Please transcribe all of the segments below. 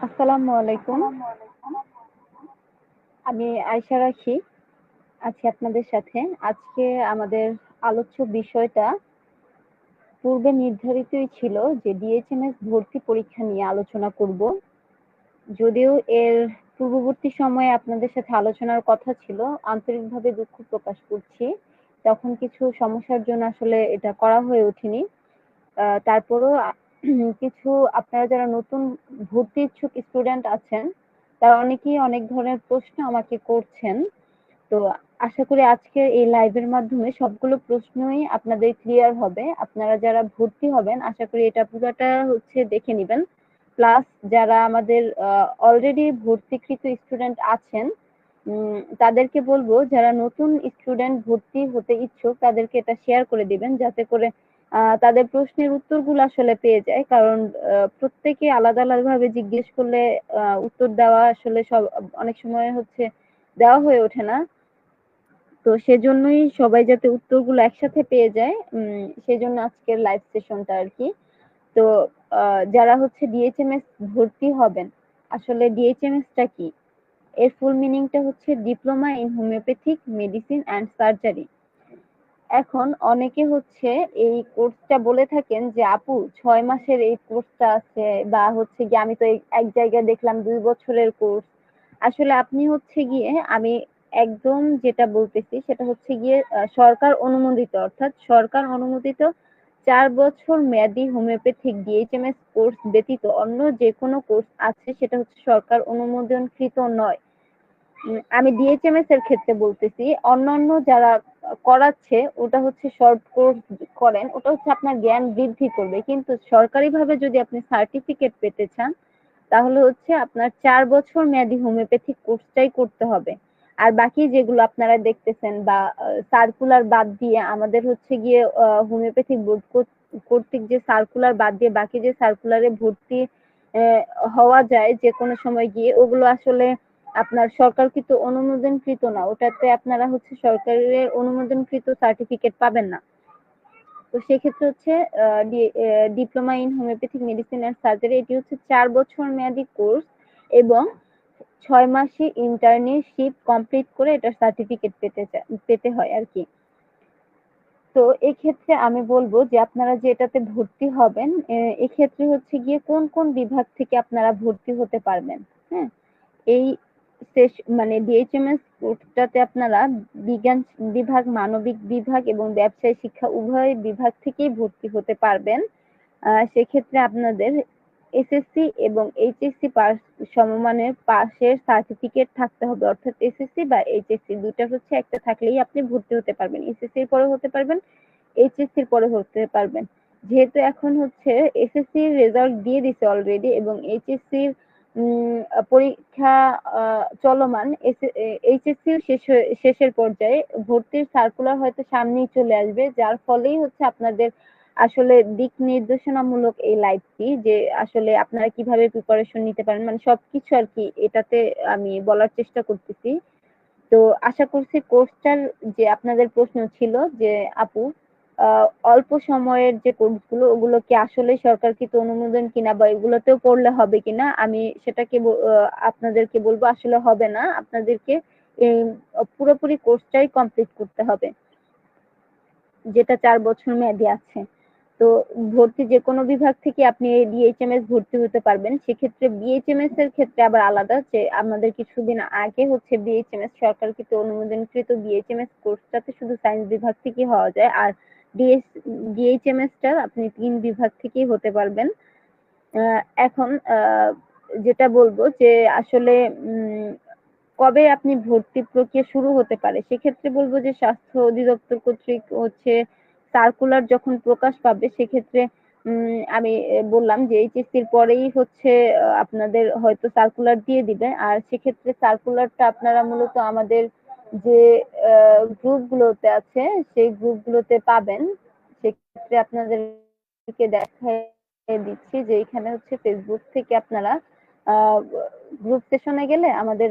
আসসালামু আলাইকুম। আমি আয়েশা রাখি আছি আপনাদের সাথে। আজকে আমাদের আলোচ্য বিষয়টা পূর্বে নির্ধারিতই ছিল যে ডিএচএমএস ভর্তি পরীক্ষা নিয়ে আলোচনা করব। যদিও এর পূর্ববর্তী সময়ে আপনাদের সাথে আলোচনার কথা ছিল, আন্তরিকভাবে দুঃখ প্রকাশ করছি। তখন কিছু সমস্যার জন্য আসলে এটা করা হয়ে ওঠেনি। তারপরও কিছু আপনারা যারা নতুন ভর্তি ইচ্ছুক স্টুডেন্ট আছেন, তারা অনেকেই অনেক ধরনের প্রশ্ন আমাকে করছেন। তো আশা করি আজকের এই লাইভের মাধ্যমে সবগুলো প্রশ্নই আপনাদের ক্লিয়ার হবে। আপনারা যারা ভর্তি হবেন আশা করি এটা পুরোটা দেখে নিবেন। প্লাস যারা আমাদের অলরেডি ভর্তিকৃত স্টুডেন্ট আছেন, তাদেরকে বলবো যারা নতুন স্টুডেন্ট ভর্তি হতে ইচ্ছুক তাদেরকে এটা শেয়ার করে দিবেন, যাতে করে তাদের প্রশ্নের উত্তরগুলো আসলে পেয়ে যায়। কারণ প্রত্যেকে আলাদা আলাদা ভাবে জিজ্ঞেস করলে উত্তর দেওয়া আসলে সব অনেক সময় দেওয়া হয়ে ওঠে না। তো সেজন্যই সবাই যাতে উত্তরগুলো একসাথে পেয়ে যায়, সেজন্য আজকের লাইভ সেশনটা আর কি। তো যারা ডিএইচএমএস ভর্তি হবেন, আসলে ডিএইচএমএসটা কি? এর ফুল মিনিংটা হচ্ছে diploma in homeopathic medicine and surgery. এখন অনেকে এই কোর্সটা বলে থাকেন যে আপু 6 মাসের এই কোর্সটা আছে, বা গিয়ে আমি তো এক জায়গায় দেখলাম 2 বছরের কোর্স। আসলে আপনি গিয়ে আমি একদম যেটা বলতেছি সেটা গিয়ে সরকার অনুমোদিত, অর্থাৎ সরকার অনুমোদিত 4 বছর মেয়াদী হোমিওপ্যাথিক ডিএইচএমএস কোর্স ব্যতীত অন্য যে কোনো কোর্স আছে সেটা সরকার অনুমোদনকৃত নয়। আমি ডিএইচএমএস এর ক্ষেত্রে বলতেছি, অন্যান্য যারা করাচ্ছে ওটা শর্ট কোর্স করেন, ওটা আপনার জ্ঞান বৃদ্ধি করবে, কিন্তু সরকারিভাবে যদি আপনি সার্টিফিকেট পেতে চান তাহলে আপনার 4 বছর মেয়াদী হোমিওপ্যাথিক কোর্সটাই করতে হবে। আর বাকি যেগুলো আপনারা দেখতেছেন বা সার্কুলার বাদ দিয়ে আমাদের গিয়ে হোমিওপ্যাথিক বোর্ড কর্তৃক যে সার্কুলার বাদ দিয়ে বাকি যে সার্কুলারে ভর্তি হওয়া যায় যে কোনো সময় গিয়ে, ওগুলো আসলে আপনার সরকারকৃত অনুমোদনকৃত না, ওটাতে আপনারা সরকারের অনুমোদনকৃত সার্টিফিকেট পাবেন না। তো সেক্ষেত্রে diploma in homeopathic medicine and surgery, এটি 4 বছর মেয়াদী কোর্স এবং 6 মাসে ইন্টার্নশিপ কমপ্লিট করে এটা সার্টিফিকেট পেতে হয় আর কি। তো এক্ষেত্রে আমি বলবো যে আপনারা যে এটাতে ভর্তি হবেন, এক্ষেত্রে গিয়ে কোন কোন বিভাগ থেকে আপনারা ভর্তি হতে পারবেন। হ্যাঁ, এই মানে ডিএইচএমএস কোর্সটাতে আপনারা বিজ্ঞান বিভাগ, মানবিক বিভাগ এবং ব্যবসায় শিক্ষা উভয় বিভাগ থেকেই ভর্তি হতে পারবেন। সেক্ষেত্রে আপনাদের এসএসসি এবং এইচএসসি পাস সমমানের পাশের সার্টিফিকেট থাকতে হবে, অর্থাৎ এসএসসি বা এইচএসসি দুইটা একটা থাকলেই আপনি ভর্তি হতে পারবেন। এসএসসির পরে হতে পারবেন, এইচএসসির পরে হতে পারবেন। যেহেতু এখন এসএসসির রেজাল্ট দিয়ে দিছে অলরেডি এবং এইচএসসির পরীক্ষা চলমান, এইচএসসি শেষের পর্যায়ে ভর্তির সার্কুলার হয়তো সামনেই চলে আসবে, যার ফলেই আপনাদের আসলে দিক নির্দেশনামূলক এই লাইভটি, যে আসলে আপনারা কিভাবে প্রিপারেশন নিতে পারেন, মানে সবকিছু আর কি এটাতে আমি বলার চেষ্টা করতেছি। তো আশা করছি কোর্সটার যে আপনাদের প্রশ্ন ছিল যে আপু অল্প সময়ের যে কোর্সগুলো ওগুলো কি আসলে সরকারকৃত অনুমোদন কিনা বা এগুলোতেও পড়লে হবে কিনা, আমি সেটাকে আপনাদেরকে বলবো আসলে হবে না, আপনাদেরকে এই পুরোপুরি কোর্সটাই কমপ্লিট করতে হবে যেটা 4 বছর মেয়াদী আছে। তো ভর্তি যে কোনো বিভাগ থেকে আপনি ডিএইচএমএস ভর্তি হতে পারবেন। সেক্ষেত্রে বিএইচএমএস এর ক্ষেত্রে আবার আলাদা, যে আমাদের কিছুদিন আগে বিএইচএমএস সরকারকৃত অনুমোদনকৃত বিএইচএমএস কোর্সটাতে শুধু সায়েন্স বিভাগ থেকে হওয়া যায়, আর ডিএইচএমএসটা আপনি 3 বিভাগ থেকেই হতে পারবেন। এখন যেটা বলবো যে আসলে কবে আপনি ভর্তি প্রক্রিয়া শুরু হতে পারে, সেক্ষেত্রে বলবো যে স্বাস্থ্য অধিদপ্তর কর্তৃক সার্কুলার যখন প্রকাশ পাবে সেক্ষেত্রে আমি বললাম যে এইচএসসির পরেই আপনাদের হয়তো সার্কুলার দিয়ে দিবে, আর সেক্ষেত্রে সার্কুলারটা আপনারা মূলত আমাদের যে গ্রুপগুলোতে আছে সেই গ্রুপগুলোতে পাবেন। সেক্ষেত্রে আপনাদেরকে দেখাই দিচ্ছি যে এখানে ফেসবুক থেকে আপনারা গ্রুপ সেশনে গেলে আমাদের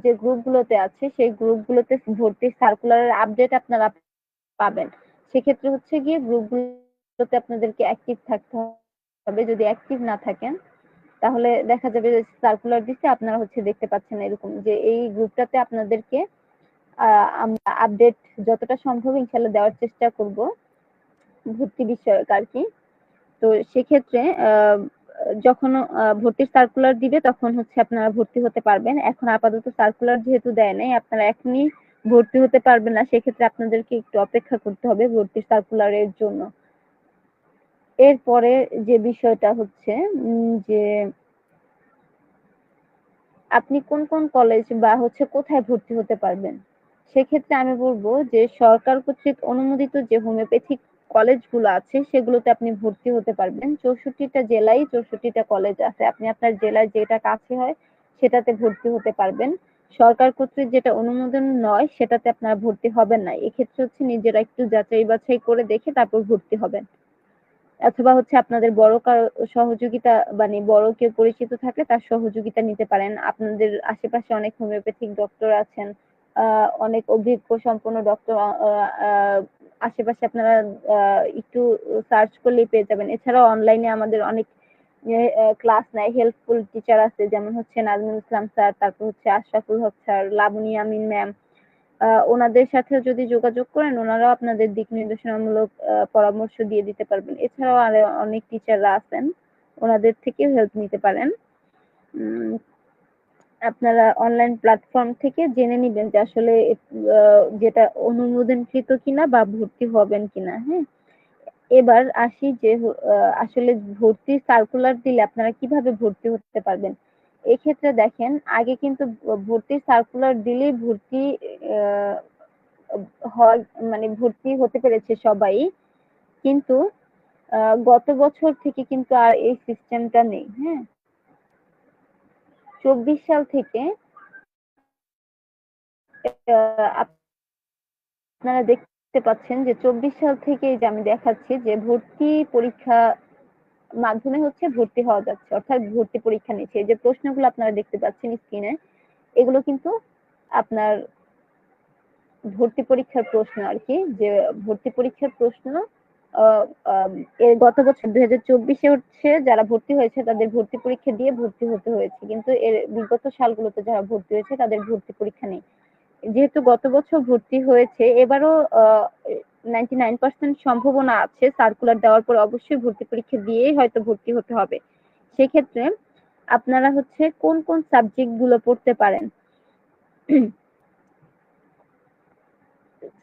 যে গ্রুপগুলোতে আছে সেই গ্রুপগুলোতে ভর্তির সার্কুলারের আপডেট আপনারা পাবেন। সেক্ষেত্রে গিয়ে গ্রুপগুলোতে আপনাদেরকে অ্যাক্টিভ থাকতে হবে, যদি অ্যাক্টিভ না থাকেন তাহলে দেখা যাবে যে সার্কুলার দিচ্ছে, আপনারা হচ্ছে দেখতে পাচ্ছেন এরকম যে এই গ্রুপটাতে আপনাদেরকে আমরা আপডেট যতটা সম্ভব ইনশাল্লাহ দেওয়ার চেষ্টা করব ভর্তি বিষয়ক আর কি। তো সেক্ষেত্রে যখন ভর্তির সার্কুলার দিবে তখন হচ্ছে আপনারা ভর্তি হতে পারবেন। এখন আপাতত সার্কুলার যেহেতু দেয় নাই, আপনারা এখনই ভর্তি হতে পারবেন না, সেক্ষেত্রে আপনাদেরকে একটু অপেক্ষা করতে হবে ভর্তির সার্কুলারের জন্য। এরপরে যে বিষয়টা হচ্ছে যে আপনি কোন কোন কলেজ বা হচ্ছে কোথায় ভর্তি হতে পারবেন, সেক্ষেত্রে আমি বলবো যে সরকার কর্তৃক অনুমোদিত যে হোমিওপ্যাথিক কলেজগুলো আছে সেগুলোতে আপনি ভর্তি হতে পারবেন। 64টা জেলায় 64টা কলেজ আছে, আপনি আপনার জেলায় যেটা কাছে হয় সেটাতে ভর্তি হতে পারবেন। সরকার কর্তৃক যেটা অনুমোদন নয় সেটাতে আপনারা ভর্তি হবেন না। এক্ষেত্রে হচ্ছে নিজেরা একটু যাচাই বাছাই করে দেখে তারপর ভর্তি হবেন, অথবা হচ্ছে আপনাদের বড় কারো সহযোগিতা মানে বড় কেউ পরিচিত থাকলে তার সহযোগিতা নিতে পারেন। আপনাদের আশেপাশে অনেক হোমিওপ্যাথিক ডক্টর আছেন, অনেক অভিজ্ঞ সম্পন্ন ডক্টর আশেপাশে আপনারা একটু সার্চ করলেই পেয়ে যাবেন। এছাড়াও অনলাইনে আমাদের অনেক ক্লাস নেয় হেল্পফুল টিচার আছে, যেমন হচ্ছে নাজমুল ইসলাম স্যার, তারপর হচ্ছে আশরাফুল হক স্যার, লাবণী আমিন ম্যাম। ওনাদের সাথে যদি যোগাযোগ করেন ওনারাও আপনাদের দিক নির্দেশনামূলক পরামর্শ দিয়ে দিতে পারবেন। এছাড়াও আরো অনেক টিচাররা আছেন, ওনাদের থেকেও হেল্প নিতে পারেন। আপনারা অনলাইন প্ল্যাটফর্ম থেকে জেনে নিবেন যে আসলে যেটা অনুমোদনকৃত কিনা বা ভর্তি হবেন কিনা। হ্যাঁ, এবার আসি যে আসলে ভর্তি সার্কুলার দিলে আপনারা কিভাবে ভর্তি হতে পারবেন। এক্ষেত্রে দেখেন, আগে কিন্তু ভর্তির সার্কুলার দিলেই ভর্তি আহ, হয়, মানে ভর্তি হতে পেরেছে সবাই, কিন্তু গত বছর থেকে কিন্তু আর এই সিস্টেমটা নেই। হ্যাঁ, 24 সাল থেকে আপনারা দেখতে পাচ্ছেন যে 24 সাল থেকে যে আমি দেখাচ্ছি যে ভর্তি পরীক্ষা মাধ্যমে হচ্ছে ভর্তি হওয়া যাচ্ছে, অর্থাৎ ভর্তি পরীক্ষা নিচ্ছে। এই যে প্রশ্নগুলো আপনারা দেখতে পাচ্ছেন স্ক্রিনে, এগুলো কিন্তু আপনার ভর্তি পরীক্ষার প্রশ্ন আর কি। যে ভর্তি পরীক্ষার প্রশ্ন এর গত বছর 2024-এ হচ্ছে যারা ভর্তি হয়েছে তাদের ভর্তি পরীক্ষা দিয়ে ভর্তি হতে হয়েছে, কিন্তু এর বিগত সালগুলোতে যারা ভর্তি হয়েছে তাদের ভর্তি পরীক্ষা নেই। যেহেতু গত বছর ভর্তি হয়েছে, এবারও 99% সম্ভাবনা আছে সার্কুলার দেওয়ার পর অবশ্যই ভর্তি পরীক্ষা দিয়েই হয়তো ভর্তি হতে হবে। সেক্ষেত্রে আপনারা হচ্ছে কোন কোন সাবজেক্ট গুলো পড়তে পারেন,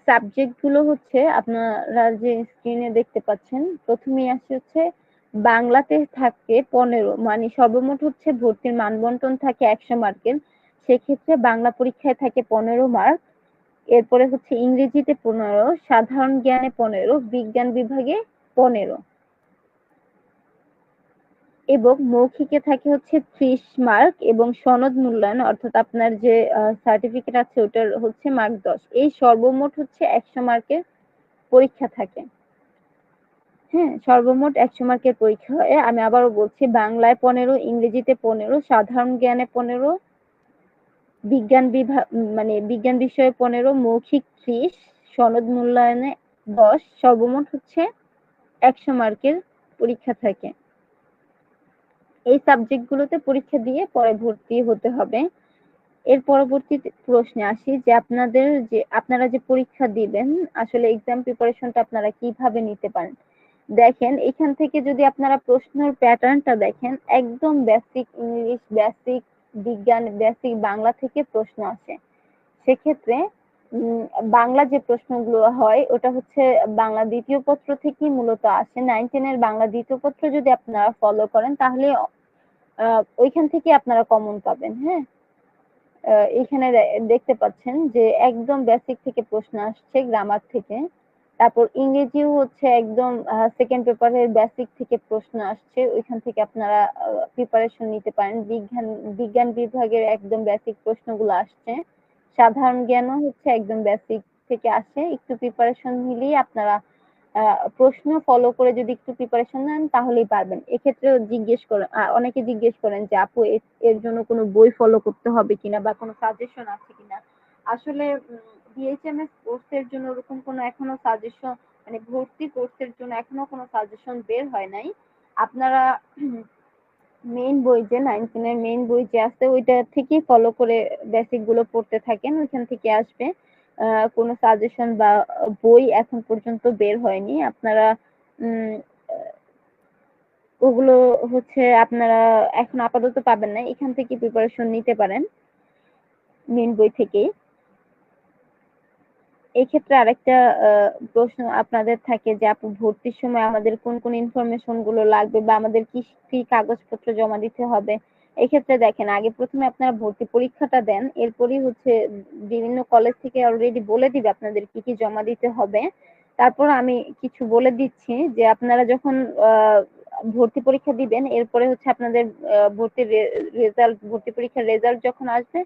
সাবজেক্ট গুলো হচ্ছে আপনারা যে স্ক্রিনে দেখতে পাচ্ছেন, প্রথমেই আসে হচ্ছে বাংলাতে থাকে 15, মানে সর্বমোট হচ্ছে ভর্তির মানবন্টন থাকে 100 মার্কের। সেক্ষেত্রে বাংলা পরীক্ষায় থাকে 15 মার্ক। এরপরে হচ্ছে ইংরেজিতে 15, সাধারণ জ্ঞানে 15, বিজ্ঞান বিভাগে 15 এবং মৌখিকে থাকে হচ্ছে 30 মার্ক এবং সনদ মূল্যায়ন অর্থাৎ আপনার যে সার্টিফিকেট আছে ওটার হচ্ছে মার্ক 10। এই সর্বমোট হচ্ছে 100 মার্কের পরীক্ষা থাকে। হ্যাঁ, সর্বমোট 100 মার্কের পরীক্ষা হয়। আমি আবারও বলছি, বাংলায় 15, ইংরেজিতে 15, সাধারণ জ্ঞানে 15, বিজ্ঞান বিভাগ মানে বিজ্ঞান বিষয়ে 15, মৌখিক 30, সনদ মূল্যায়নে 10, সর্বমোট হচ্ছে 100 মার্কের পরীক্ষা থাকে। এই সাবজেক্ট গুলোতে পরীক্ষা দিয়ে পরে ভর্তি হতে হবে। এর পরবর্তী প্রশ্নে আসি যে আপনারা যে পরীক্ষা দিবেন আসলে এক্সাম প্রিপারেশনটা আপনারা কিভাবে নিতে পারেন। দেখেন, এখান থেকে যদি আপনারা প্রশ্নের প্যাটার্নটা দেখেন, একদম বেসিক ইংলিশ, বেসিক বিজ্ঞান, বেসিক বাংলা থেকে প্রশ্ন আসে। সেক্ষেত্রে বাংলা যে প্রশ্নগুলো হয় ওটা হচ্ছে বাংলা দ্বিতীয় পত্র থেকেই মূলত আসে। 9-10 এর বাংলা দ্বিতীয় পত্র যদি আপনারা ফলো করেন তাহলে ওইখান থেকে আপনারা কমন পাবেন। হ্যাঁ, এখানে দেখতে পাচ্ছেন যে একদম বেসিক থেকে প্রশ্ন আসছে, গ্রামার থেকে। তারপর ইংরেজিও হচ্ছে একদম সেকেন্ড পেপারের বেসিক থেকে প্রশ্ন আসছে, ওইখান থেকে আপনারা প্রিপারেশন নিতে পারেন। বিজ্ঞান বিভাগের একদম বেসিক প্রশ্নগুলো আসছে। সাধারণ জ্ঞানও হচ্ছে একদম বেসিক থেকে আসে। একটু প্রিপারেশন নিলেই আপনারা প্রশ্ন ফলো করে যদি একটু প্রিপারেশন নেন তাহলেই পারবেন। এক্ষেত্রেও অনেকে জিজ্ঞেস করেন যে আপু এর জন্য কোনো বই ফলো করতে হবে কিনা বা কোনো সাজেশন আছে কিনা। আসলে বিএইচএমএস কোর্সের জন্য ওরকম কোনো এখনো সাজেশন, মানে ভর্তি কোর্সের জন্য এখনো কোনো সাজেশন বের হয় নাই। আপনারা মেইন বই যে 9 এর মেইন বই যে আছে ওইটা থেকেই ফলো করে বেসিক গুলো পড়তে থাকেন, ওইখান থেকে আসবে। কোনো সাজেশন বা বই এখন পর্যন্ত বের হয়নি। আপনারা উম ওগুলো হচ্ছে আপনারা এখন আপাতত পাবেন না, এখান থেকে প্রিপারেশন নিতে পারেন মেইন বই থেকেই। এক্ষেত্রে আরেকটা প্রশ্ন আপনাদের থাকে যে আপু ভর্তির সময় আমাদের কোন কোন ইনফরমেশন গুলো লাগবে বা আমাদের কি কি কাগজপত্র জমা দিতে হবে। এক্ষেত্রে দেখেন আগে প্রথমে আপনারা ভর্তি পরীক্ষাটা দেন, এরপরই হচ্ছে বিভিন্ন কলেজ থেকে অলরেডি বলে দিবে আপনাদের কি কি জমা দিতে হবে। তারপর আমি কিছু বলে দিচ্ছি যে আপনারা যখন ভর্তি পরীক্ষা দিবেন এরপরে হচ্ছে আপনাদের ভর্তির রেজাল্ট, ভর্তি পরীক্ষার রেজাল্ট যখন আসবে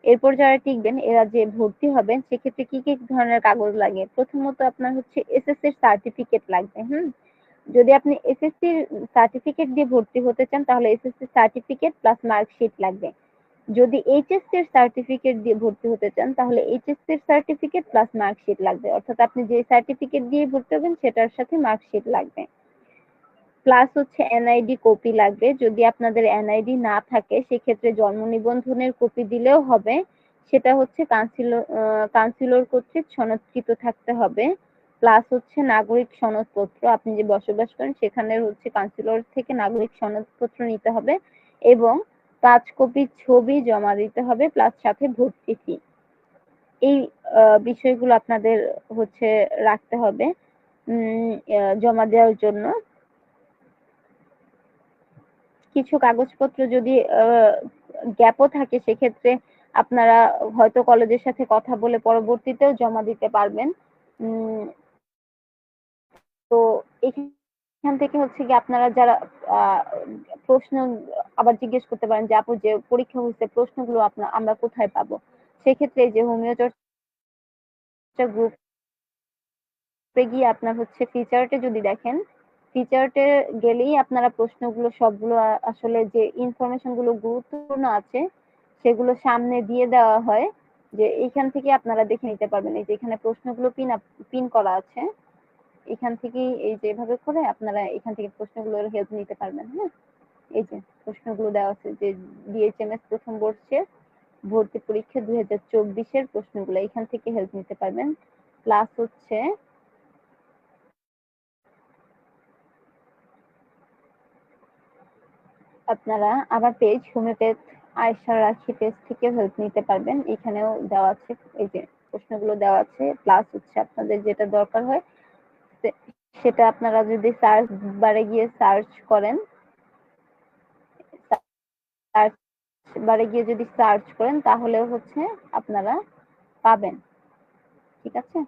এরপর যারা টিকবেন এরা যে ভর্তি হবেন সেক্ষেত্রে কি কি ধরনের কাগজ লাগে। প্রথমত আপনার হচ্ছে এসএসসি সার্টিফিকেট লাগবে। যদি আপনি এসএসসি সার্টিফিকেট দিয়ে ভর্তি হতে চান তাহলে এসএসসি সার্টিফিকেট প্লাস মার্কশিট লাগবে। যদি এইচএসসি এর সার্টিফিকেট দিয়ে ভর্তি হতে চান তাহলে এইচএসসি এর সার্টিফিকেট প্লাস মার্কশিট লাগবে, অর্থাৎ আপনি যে সার্টিফিকেট দিয়ে ভর্তি হবেন সেটার সাথে মার্কশিট লাগবে। প্লাস হচ্ছে এনআইডি কপি লাগবে। যদি আপনাদের এনআইডি না থাকে সেক্ষেত্রে জন্ম নিবন্ধনের কপি দিলেও হবে। সেটা হচ্ছে কাউন্সিলর কর্তৃক সনদকৃত থাকতে হবে। প্লাস হচ্ছে নাগরিক সনদপত্র, আপনি যে বসবাস করেন সেখানে হচ্ছে কাউন্সিলর থেকে নাগরিক সনদপত্র নিতে হবে এবং 5 কপি ছবি জমা দিতে হবে প্লাস সাথে ভর্তি ফি। এই বিষয়গুলো আপনাদের হচ্ছে রাখতে হবে জমা দেওয়ার জন্য। কিছু কাগজপত্র যদি গ্যাপও থাকে সেক্ষেত্রে আপনারা হয়তো কলেজের সাথে কথা বলে পরবর্তীতেও জমা দিতে পারবেন। উম, তো এখান থেকে হচ্ছে কি আপনারা যারা আহ, প্রশ্ন আবার জিজ্ঞেস করতে পারেন যে আপু যে পরীক্ষা হচ্ছে প্রশ্নগুলো আমরা কোথায় পাবো। সেক্ষেত্রে এই যে হোমিও চর্চা গ্রুপে গিয়ে আপনার হচ্ছে ফিচার্টে যদি দেখেন, ফিচার্টে গেলেই আপনারা প্রশ্নগুলো সবগুলো আসলে যে ইনফরমেশন গুলো গুরুত্বপূর্ণ আছে সেগুলো সামনে দিয়ে দেওয়া হয়, যে এইখান থেকে আপনারা দেখে নিতে পারবেন। এই যে এখানে প্রশ্নগুলো পিন করা আছে, এখান থেকেই এই যে এভাবে করে আপনারা এখান থেকে প্রশ্নগুলোর হেল্প নিতে পারবেন। হ্যাঁ, এই যে প্রশ্নগুলো দেওয়া আছে যে ডিএইচএমএস প্রথম বর্ষের ভর্তি পরীক্ষা 2024 এর প্রশ্নগুলো এখান থেকে হেল্প নিতে পারবেন। প্লাস হচ্ছে আপনারা আবার পেজ হোমিওপ্যাথ আয়েশা রাখি পেজ থেকে হেল্প নিতে পারবেন। এখানেও দেওয়া আছে, এই যে প্রশ্নগুলো দেওয়া আছে। প্লাস হচ্ছে আপনাদের যেটা দরকার হয় সেটা আপনারা যদি সার্চ বারে গিয়ে সার্চ করেন, সার্চ বারে গিয়ে যদি সার্চ করেন তাহলেও হচ্ছে আপনারা পাবেন। ঠিক আছে?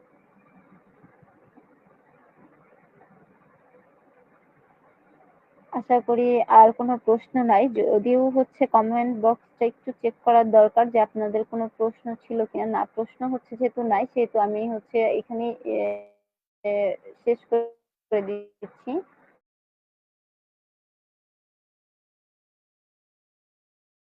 আশা করি আর কোনো প্রশ্ন নাই। যদিও হচ্ছে কমেন্ট বক্সটা একটু চেক করার দরকার যে আপনাদের কোনো প্রশ্ন ছিল কিনা। না, প্রশ্ন হচ্ছে যেহেতু নাই সেহেতু আমি হচ্ছে এখানেই শেষ করে দিচ্ছি।